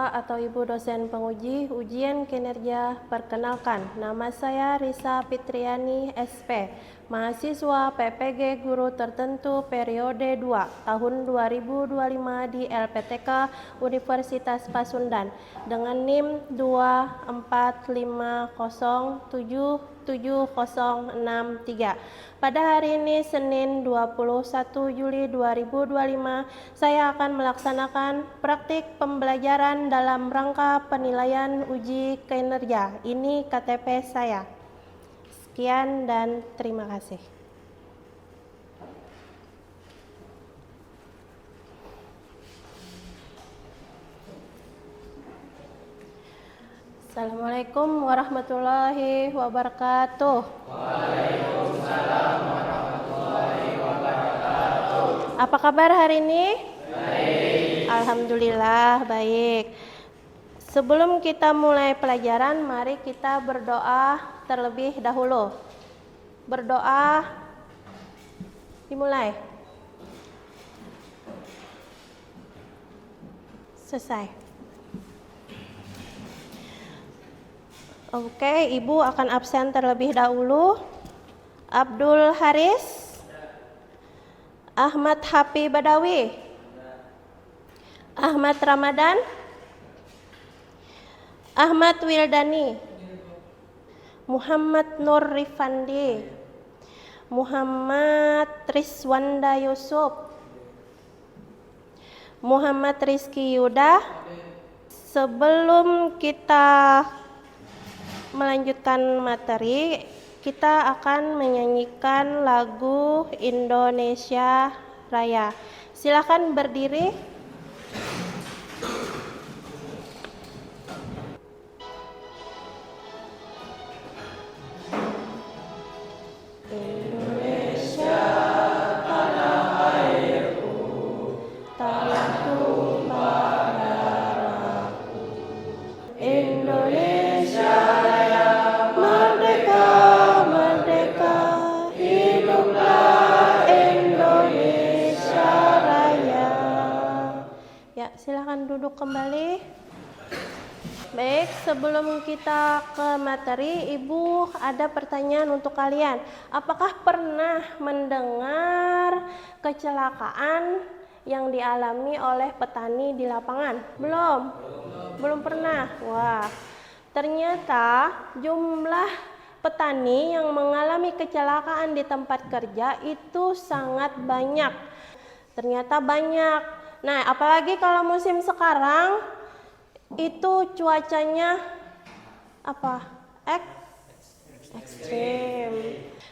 Bapak atau Ibu dosen penguji ujian kinerja, perkenalkan, nama saya Risa Fitriani SP, mahasiswa PPG Guru Tertentu periode 2 tahun 2025 di LPTK Universitas Pasundan dengan NIM 245077063. Pada hari ini Senin 21 Juli 2025 saya akan melaksanakan praktik pembelajaran dalam rangka penilaian uji kinerja. Ini KTP saya. Sekian dan terima kasih. Assalamualaikum warahmatullahi wabarakatuh. Waalaikumsalam warahmatullahi wabarakatuh. Apa kabar hari ini? Baik. Alhamdulillah baik. Sebelum kita mulai pelajaran, mari kita berdoa terlebih dahulu. Berdoa dimulai. Selesai. Oke, Ibu akan absen terlebih dahulu. Abdul Haris, Ahmad Hafi Badawi, Ahmad Ramadan, Ahmad Wildani, Muhammad Nur Rifandi, Muhammad Rizwanda Yusuf, Muhammad Rizky Yuda. Sebelum kita melanjutkan materi, kita akan menyanyikan lagu Indonesia Raya. Silakan berdiri. Indonesia tanah airku, tanah tumpah darahku. Indonesia Raya, merdeka, merdeka, hiduplah Indonesia Raya. Ya, silakan duduk kembali. Baik, sebelum kita ke materi, Ibu ada pertanyaan untuk kalian. Apakah pernah mendengar kecelakaan yang dialami oleh petani di lapangan? Belum? Belum pernah? Wah, ternyata jumlah petani yang mengalami kecelakaan di tempat kerja itu sangat banyak. Ternyata banyak. Nah, apalagi kalau musim sekarang, itu cuacanya apa? Ekstrim.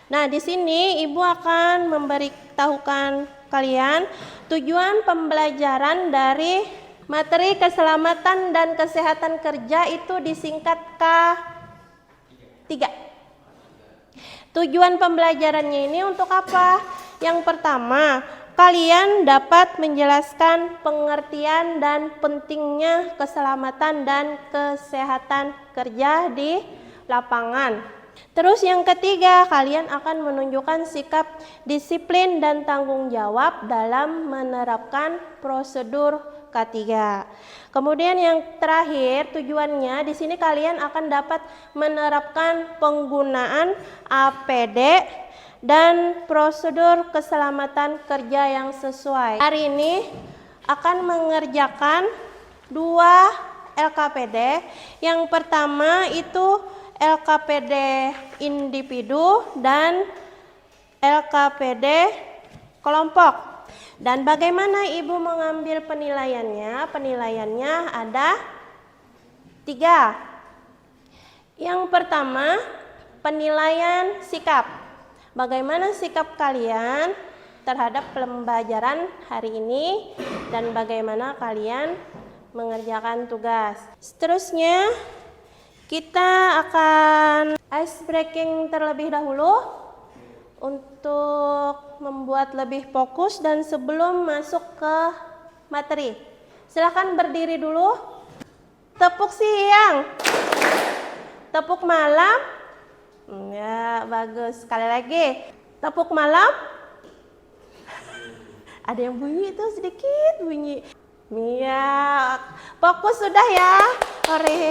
Nah, di sini Ibu akan memberitahukan kalian tujuan pembelajaran dari materi keselamatan dan kesehatan kerja itu disingkat K3. Tujuan pembelajarannya ini untuk apa? Yang pertama, kalian dapat menjelaskan pengertian dan pentingnya keselamatan dan kesehatan kerja di lapangan. Terus yang ketiga, kalian akan menunjukkan sikap disiplin dan tanggung jawab dalam menerapkan prosedur K3. Kemudian yang terakhir, tujuannya di sini kalian akan dapat menerapkan penggunaan APD dan prosedur keselamatan kerja yang sesuai. Hari ini akan mengerjakan 2 LKPD. Yang pertama itu LKPD individu dan LKPD kelompok. Dan bagaimana Ibu mengambil penilaiannya? Penilaiannya ada 3. Yang pertama, penilaian sikap. Bagaimana sikap kalian terhadap pembelajaran hari ini dan bagaimana kalian mengerjakan tugas. Seterusnya kita akan ice breaking terlebih dahulu untuk membuat lebih fokus dan sebelum masuk ke materi. Silakan berdiri dulu. Tepuk siang. Tepuk malam. Ya, bagus. Sekali lagi. Tepuk malam. Ada yang bunyi itu sedikit bunyi. Iya, fokus sudah ya. Ore.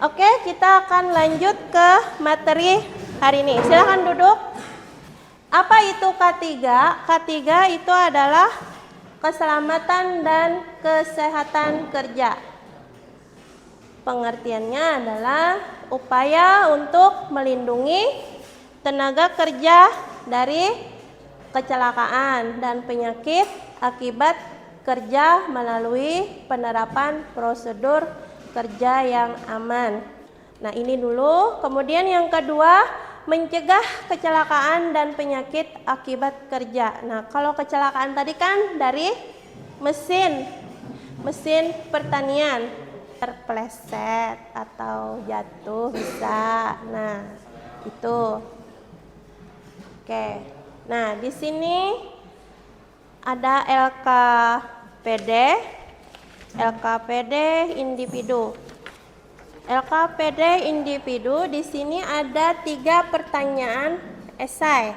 Oke, kita akan lanjut ke materi hari ini. Silahkan duduk. Apa itu K3? K3 itu adalah keselamatan dan kesehatan kerja. Pengertiannya adalah upaya untuk melindungi tenaga kerja dari kecelakaan dan penyakit akibat kerja melalui penerapan prosedur kerja yang aman. Nah, ini dulu. Kemudian yang kedua, mencegah kecelakaan dan penyakit akibat kerja. Nah, kalau kecelakaan tadi kan dari mesin pertanian, terpeleset atau jatuh bisa. Nah, itu. Oke. Nah, di sini ada LKPD individu. LKPD individu di sini ada 3 pertanyaan esai.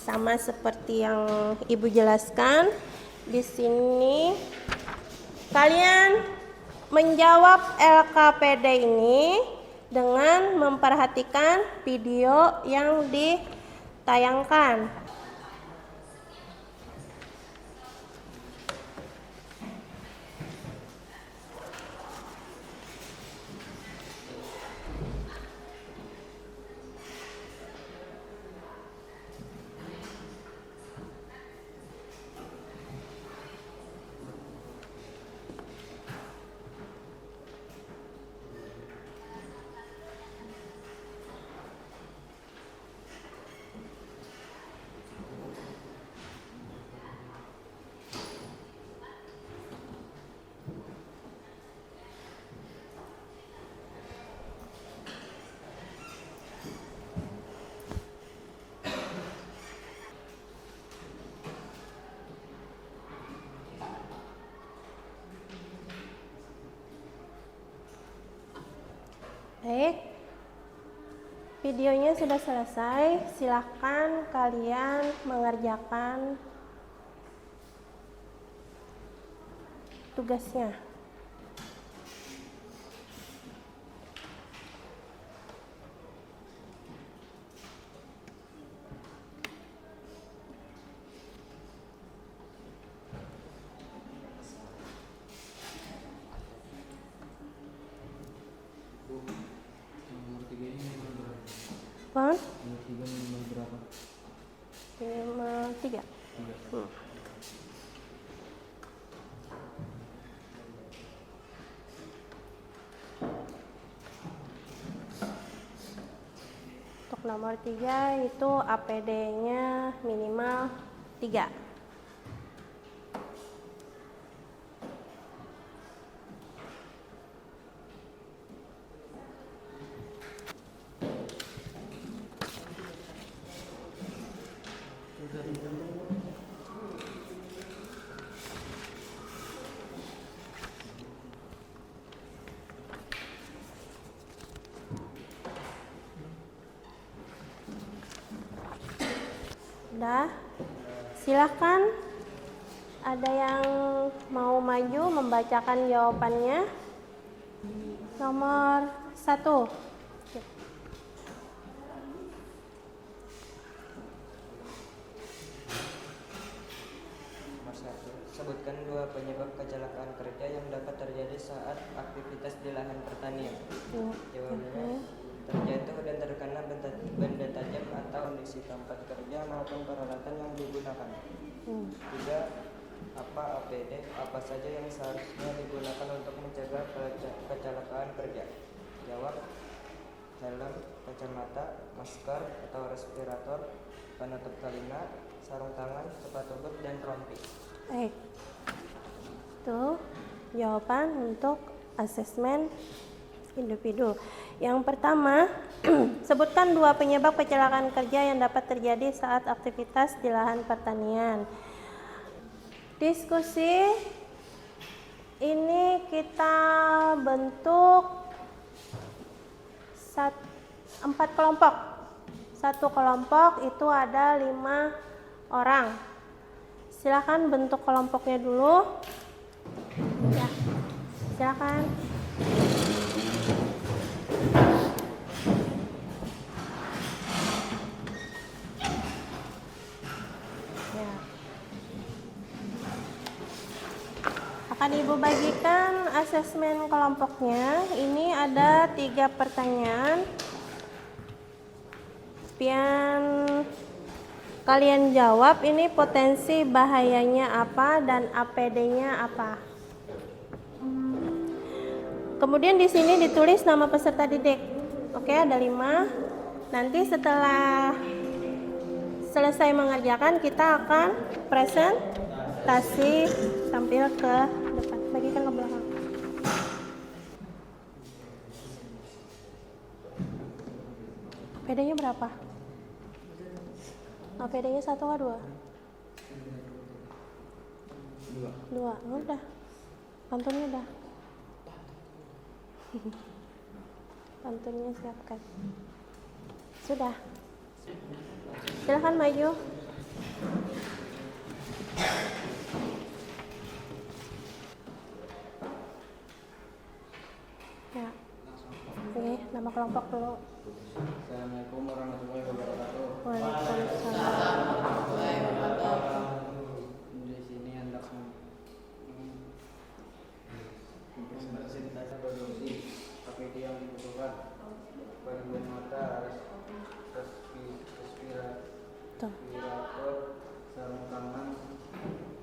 Sama seperti yang Ibu jelaskan. Di sini kalian menjawab LKPD ini dengan memperhatikan video yang ditayangkan. Baik, videonya sudah selesai. Silahkan kalian mengerjakan tugasnya. Pon? 53 berapa? 53. Untuk nomor 3 itu APD-nya minimal 3. Udah, silahkan. Ada yang mau maju membacakan jawabannya? Nomor 1. Nomor 1. Sebutkan 2 penyebab kecelakaan kerja yang dapat terjadi saat aktivitas di lahan pertanian. Jawabannya, terjatuh dan terkena benda tajam atau di tempat kerja maupun peralatan yang digunakan. 3. Apa APD apa saja yang seharusnya digunakan untuk mencegah kecelakaan kerja? Jawab, helm, kacamata, masker atau respirator, penutup telinga, sarung tangan, sepatu boot, dan rompi. Baik, itu jawaban untuk asesmen individu. Yang pertama, sebutkan 2 penyebab kecelakaan kerja yang dapat terjadi saat aktivitas di lahan pertanian. Diskusi ini kita bentuk 4 kelompok. Satu kelompok itu ada 5 orang. silakan bentuk kelompoknya dulu. Ya, silakan. Ya. Akan Ibu bagikan asesmen kelompoknya. Ini ada 3 pertanyaan. Pian kalian jawab ini potensi bahayanya apa dan APD-nya apa. Kemudian di sini ditulis nama peserta didik. Oke, ada 5. Nanti setelah selesai mengerjakan kita akan presentasi tampil ke depan. Bagikan ke belakang. APD-nya berapa? APD-nya 1 atau 2? 2. Udah. Pantunnya udah. Pantunnya siapkan. Sudah. Silakan maju. Ya. Oke, nama kelompok dulu. Assalamualaikum warahmatullahi wabarakatuh. Waalaikumsalam. Di sini hendak presentasi produksi APD yang dibutuhkan. Bantuan mata, respirator, sarung tangan,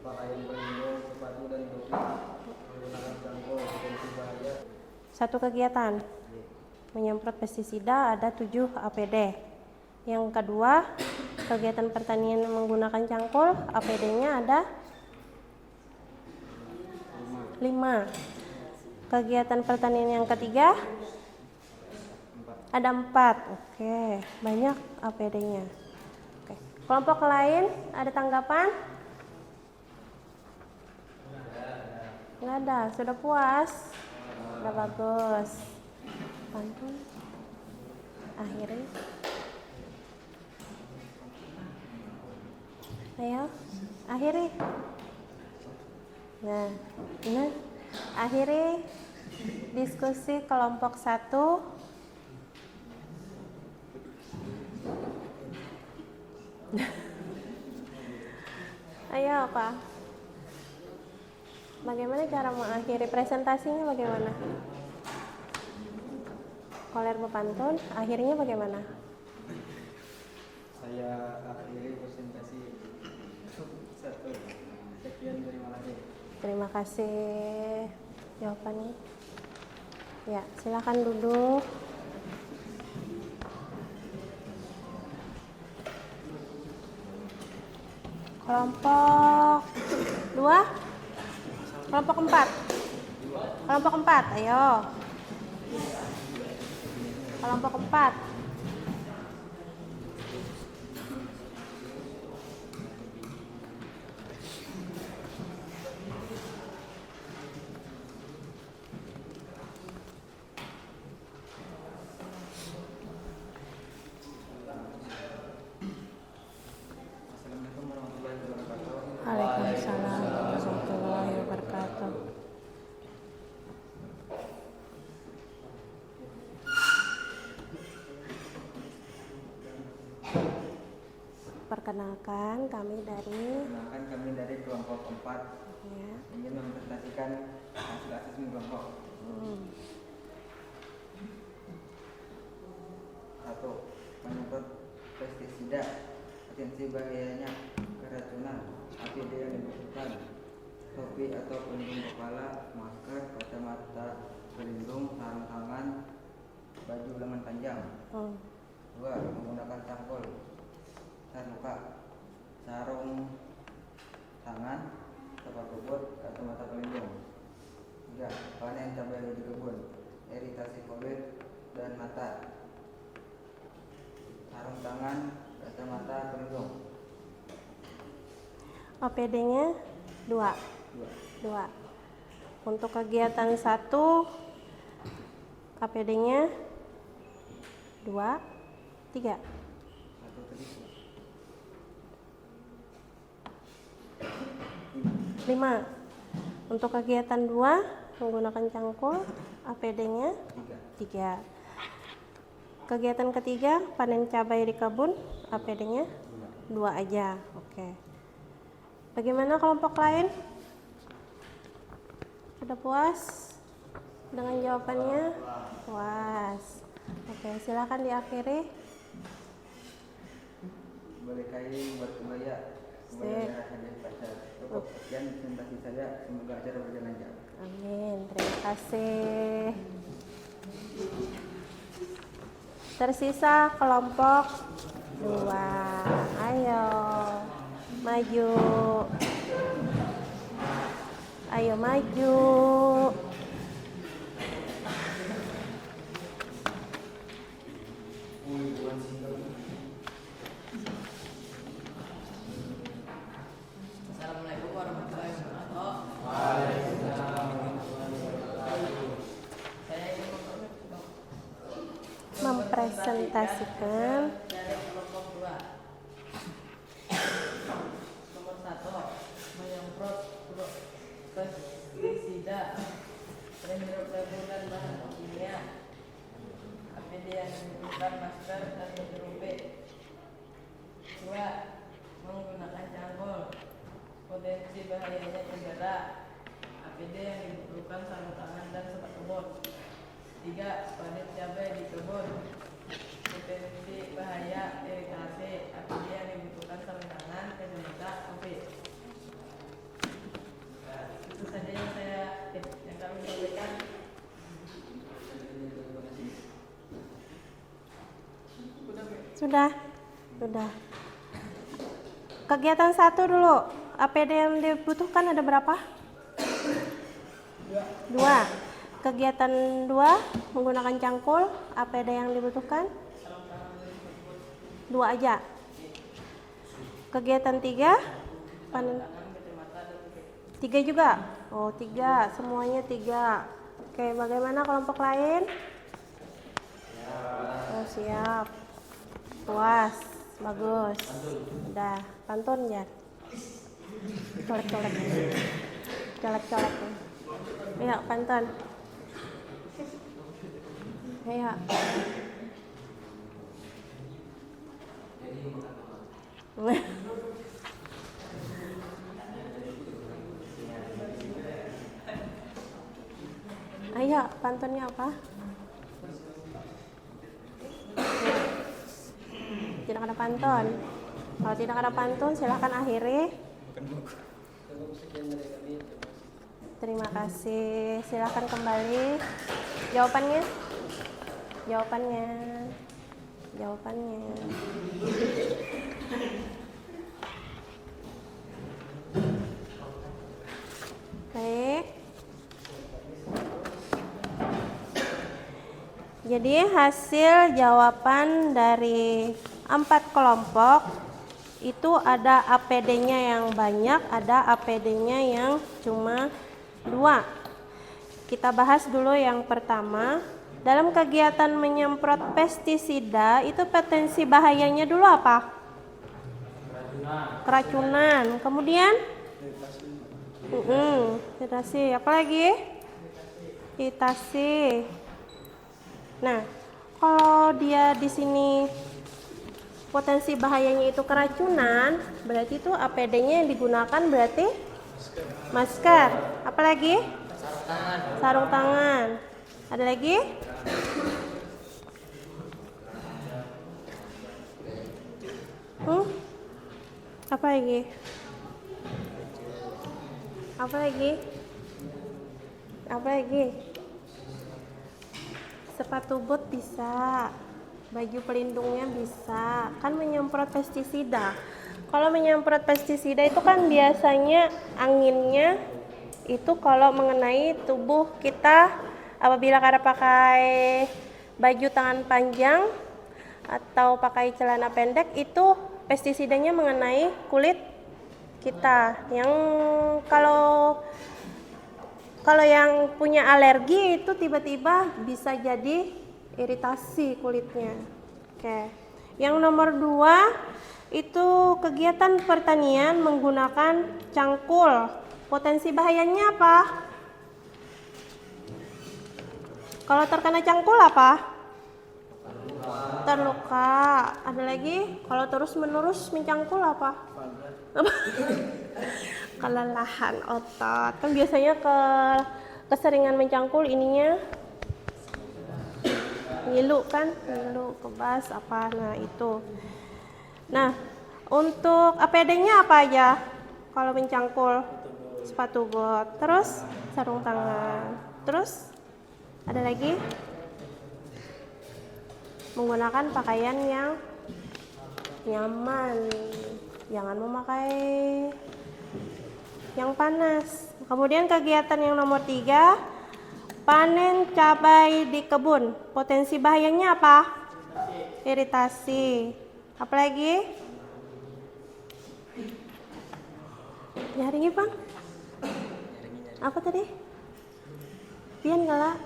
pakaian pelindung, sepatu dan topi, menggunakan cangkul, potensi bahaya. 1 kegiatan menyemprot pestisida ada 7 APD. Yang kedua, kegiatan pertanian menggunakan cangkul, APD-nya ada 5. Kegiatan pertanian yang ketiga ada 4. Oke, banyak APD-nya. Oke. Kelompok lain ada tanggapan? Nggak ada, sudah puas? Udah bagus. Pantun. Akhirnya. Ayo, akhiri. Nah, ini akhiri diskusi kelompok 1. Ayo apa? Bagaimana cara mengakhiri presentasinya bagaimana? Koler berpantun, akhirnya bagaimana? Saya akhiri presentasi 1. Sekian, terima kasih. Terima kasih jawabannya. Ya, silakan duduk. Kelompok 2, kelompok 4. Kelompok 4, ayo. Kelompok 4. Assalamualaikum warahmatullahi wabarakatuh. Waalaikumsalam warahmatullahi wabarakatuh. Perkenalkan kami dari kelompok 4 ya. ingin mempresentasikan hasil asesmen kelompok. 1. Menyemprot pestisida, potensi bahayanya, keracunan, APD yang dibutuhkan, topi atau pelindung kepala, masker, kacamata pelindung, sarung tangan, baju lengan panjang. 2. Menggunakan cangkul, sarmuka, sarung tangan, sepatu bot, kacamata pelindung. 3. Panen cabai di kebun, iritasi kulit dan mata, sarung tangan, kacamata pelindung. APD-nya 2. 2. Untuk kegiatan 1 APD-nya 2, 3. 1 tadi. 5. Untuk kegiatan 2 menggunakan cangkul, APD-nya 3. Kegiatan ketiga panen cabai di kebun, APD-nya 2 aja. Oke. Bagaimana kelompok lain? Sudah puas dengan jawabannya? Puas. Oke, silakan diakhiri. Boleh kain buat kebaya. Sip. Cukup sekian presentasi saya, semoga acara berjalan lancar. Amin, terima kasih. Tersisa kelompok 2. Ayo, maju. Ayo maju. Assalamualaikum warahmatullahi wabarakatuh. Saya ingin Mempresentasikan dari kelompok 2. Nomor 1, menyemprot pestisida, menghirup debu dan bahan kimia, APD yang menggunakan masker dan baju B. 2, menggunakan cangkul, potensi bahayanya cedera, APD yang dibutuhkan sarung tangan dan sepatu bot. 3, panen cabai di kebun, potensi bahaya iritasi, APD yang dibutuhkan sarung tangan, kacamata, topi. Itu saja yang kami sampaikan. sudah. Kegiatan 1 dulu. APD yang dibutuhkan ada berapa? 2. Kegiatan 2 menggunakan cangkul, APD yang dibutuhkan 2 aja. Kegiatan 3 panen 3 juga. Oh, 3, semuanya 3. Oke, bagaimana kelompok lain? Oh, siap. Puas, bagus. Udah, pantun ya. Colek-colek. Colek-colek. Ayo, pantun. Ayo. Ayo, pantunnya apa? Tidak ada pantun. Kalau tidak ada pantun, silahkan akhiri. Terima kasih. Silahkan kembali. Jawabannya? Baik. Jadi hasil jawaban dari 4 kelompok itu ada APD-nya yang banyak, ada APD-nya yang cuma 2. Kita bahas dulu yang pertama. Dalam kegiatan menyemprot pestisida itu potensi bahayanya dulu apa? Keracunan. Kemudian? Iritasi. Apa lagi? Iritasi. Nah, kalau dia di sini potensi bahayanya itu keracunan, berarti itu APD-nya yang digunakan berarti masker. Apa lagi? Sarung tangan. Ada lagi? Apa lagi? Sepatu bot bisa, baju pelindungnya bisa, kan menyemprot pestisida. Kalau menyemprot pestisida itu kan biasanya anginnya itu kalau mengenai tubuh kita, apabila kada pakai baju tangan panjang atau pakai celana pendek, itu pestisidanya mengenai kulit kita. Yang kalau yang punya alergi itu tiba-tiba bisa jadi iritasi kulitnya. Oke. Yang nomor 2 itu kegiatan pertanian menggunakan cangkul. Potensi bahayanya apa? Kalau terkena cangkul apa? Terluka. Ada lagi? Kalau terus-menerus mencangkul apa? Kelelahan otot. Kan biasanya keseringan mencangkul ininya ngilu kan? Ngilu, kebas apa? Nah, itu. Nah, untuk APD-nya apa aja? Kalau mencangkul, sepatu bot, terus sarung tangan. Terus ada lagi? Menggunakan pakaian yang nyaman, jangan memakai yang panas. Kemudian kegiatan yang nomor 3, panen cabai di kebun. Potensi bahayanya apa? Iritasi. Apalagi? Nyaringi bang? Apa tadi? Pian galak?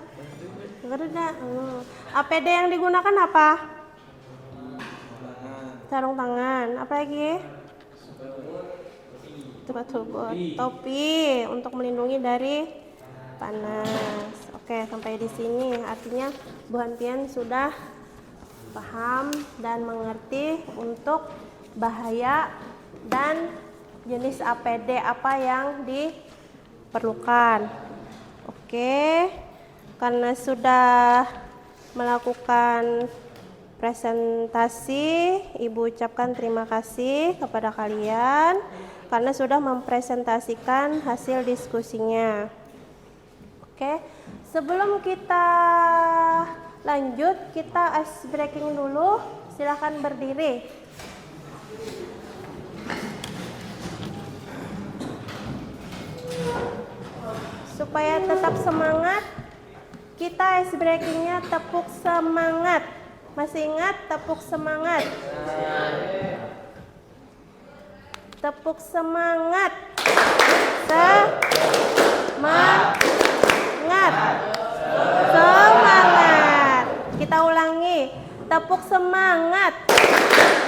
Gerda. APD yang digunakan apa? Sarung tangan. Apa lagi? Sepatu bot. Topi untuk melindungi dari panas. Oke, sampai di sini. Artinya Bu Hantian sudah paham dan mengerti untuk bahaya dan jenis APD apa yang diperlukan. Oke. Karena sudah melakukan presentasi, Ibu ucapkan terima kasih kepada kalian karena sudah mempresentasikan hasil diskusinya. Oke, sebelum kita lanjut, kita ice breaking dulu. Silakan berdiri. Supaya tetap semangat, kita ice breakingnya tepuk semangat. Masih ingat tepuk semangat? Tepuk semangat. Semangat. Semangat. Kita ulangi. Tepuk semangat.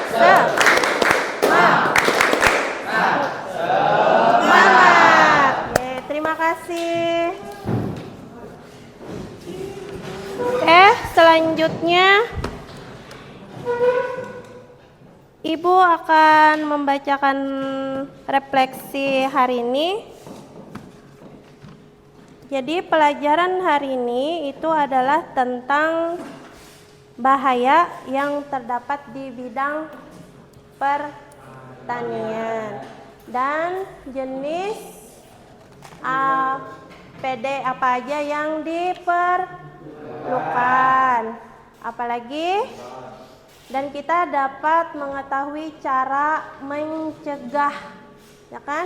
Semangat. Terima kasih. Selanjutnya Ibu akan membacakan refleksi hari ini. Jadi pelajaran hari ini itu adalah tentang bahaya yang terdapat di bidang pertanian dan jenis APD apa aja yang diperlukan. Apalagi dan kita dapat mengetahui cara mencegah, ya kan?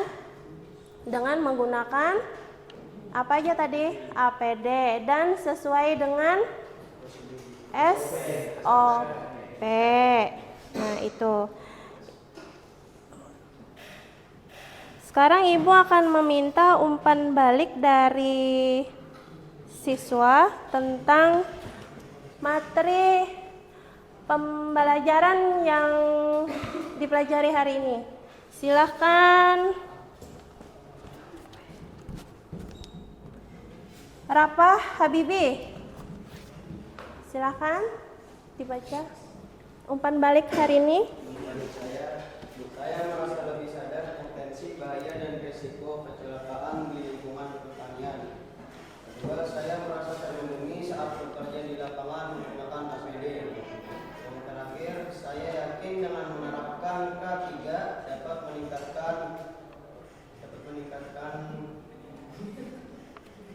Dengan menggunakan apa aja tadi? APD dan sesuai dengan SOP. Nah, itu. Sekarang Ibu akan meminta umpan balik dari siswa tentang materi pembelajaran yang dipelajari hari ini. Silahkan Rafah Habibi. Silahkan dibaca umpan balik hari ini. Saya merasa lebih sadar potensi bahaya dan risiko kecelakaan di lingkungan pertanian. Kedua, saya merasa terlindungi saat bekerja di lapangan menggunakan APD. Yang terakhir, saya yakin dengan menerapkan K3 dapat meningkatkan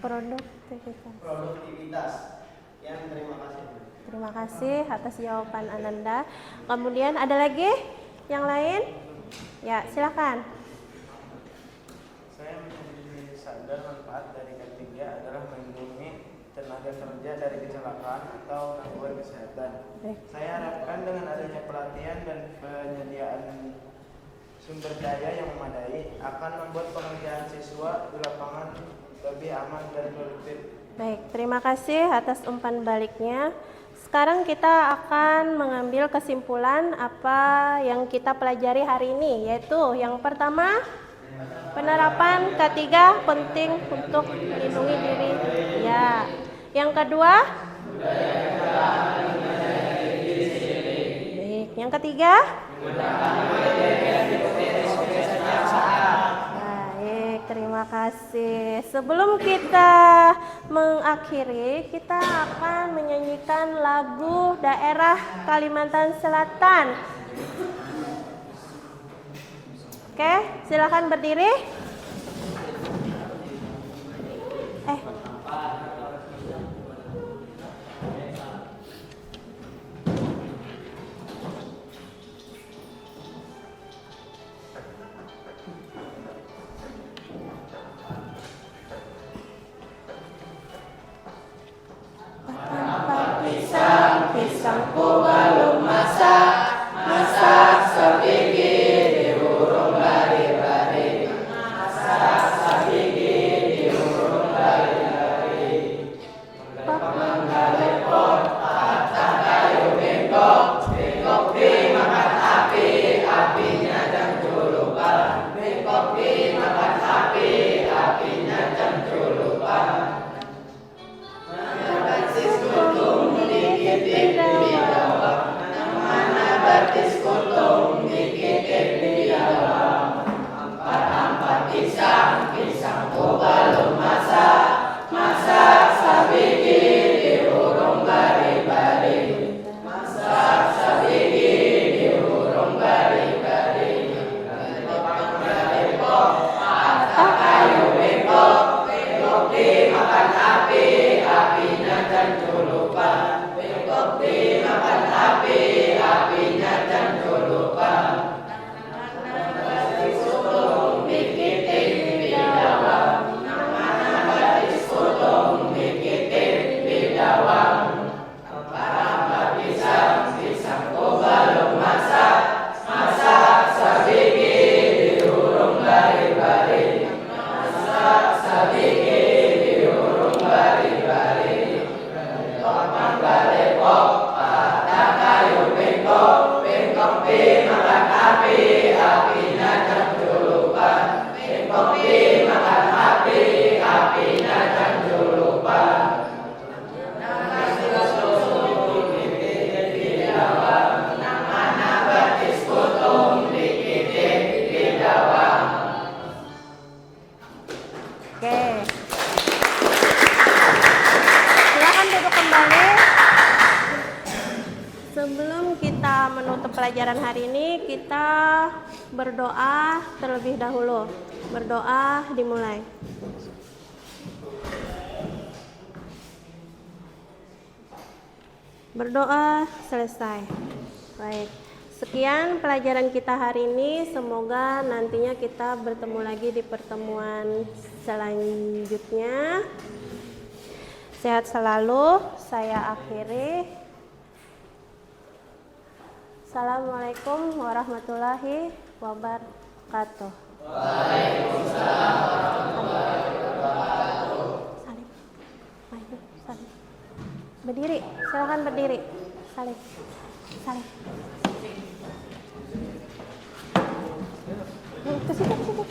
produktivitas. Terima kasih. Terima kasih atas jawaban Ananda. Kemudian ada lagi yang lain? Ya, silakan. Saya menjadi sadar manfaat dari K3 adalah melindungi tenaga kerja dari kecelakaan atau gangguan kesehatan. Saya harapkan dengan adanya pelatihan dan penyediaan sumber daya yang memadai akan membuat pengerjaan siswa di lapangan lebih aman dan produktif. Baik, terima kasih atas umpan baliknya. Sekarang kita akan mengambil kesimpulan apa yang kita pelajari hari ini, yaitu yang pertama Penerapan ketiga penting untuk melindungi diri. Ya. Yang kedua? Baik. Yang ketiga? Baik, terima kasih. Sebelum kita mengakhiri, kita akan menyanyikan lagu daerah Kalimantan Selatan. Oke, silakan berdiri. Pisangku belum masak, masak sepinggi diurung bari-bari, masak sepinggi diurung bari-bari. Pak mangga lepot, patah kayu bengkok, bengkok dimakan api, apinya jam julupan. Bengkok dimakan api, apinya jam julupan. Batis kuntung dikitin di dalam. Empat pisang, pisangku belum masak, masak sabigi diurung bari-bari, masak sabigi diurung bari-bari. Lepok, patah kayu bengkok, bengkok dimakan api, apinya jam julupan. Bengkok dimakan api, apinya jam julupan. Batis kuntung dikitin di dawang, namanya batis kuntung dikitin di dawang. Empat pisang, pisangku belum masak, masak sabigi diurung bari-bari, masak sabigi diurung bari-bari. Lepok mangga lepok, patah kayu bengkok, bengkok dimakan api, apinya jam julupan. Bengkok dimakan api, apinya jam julupan. Batis kuntung dikitin di dawang, namanya batis kuntung dikitin di dawang. Oke. Silakan duduk kembali. Sebelum kita menutup pelajaran hari ini, kita berdoa terlebih dahulu. Berdoa dimulai. Berdoa selesai. Baik. Sekian pelajaran kita hari ini. Semoga nantinya kita bertemu lagi di pertemuan selanjutnya. Sehat selalu. Saya akhiri. Assalamualaikum warahmatullahi wabarakatuh. Waalaikumsalam warahmatullahi wabarakatuh. Salim. Maju, salim. Berdiri, silakan berdiri. Salim. Salim. Ke situ, ke situ.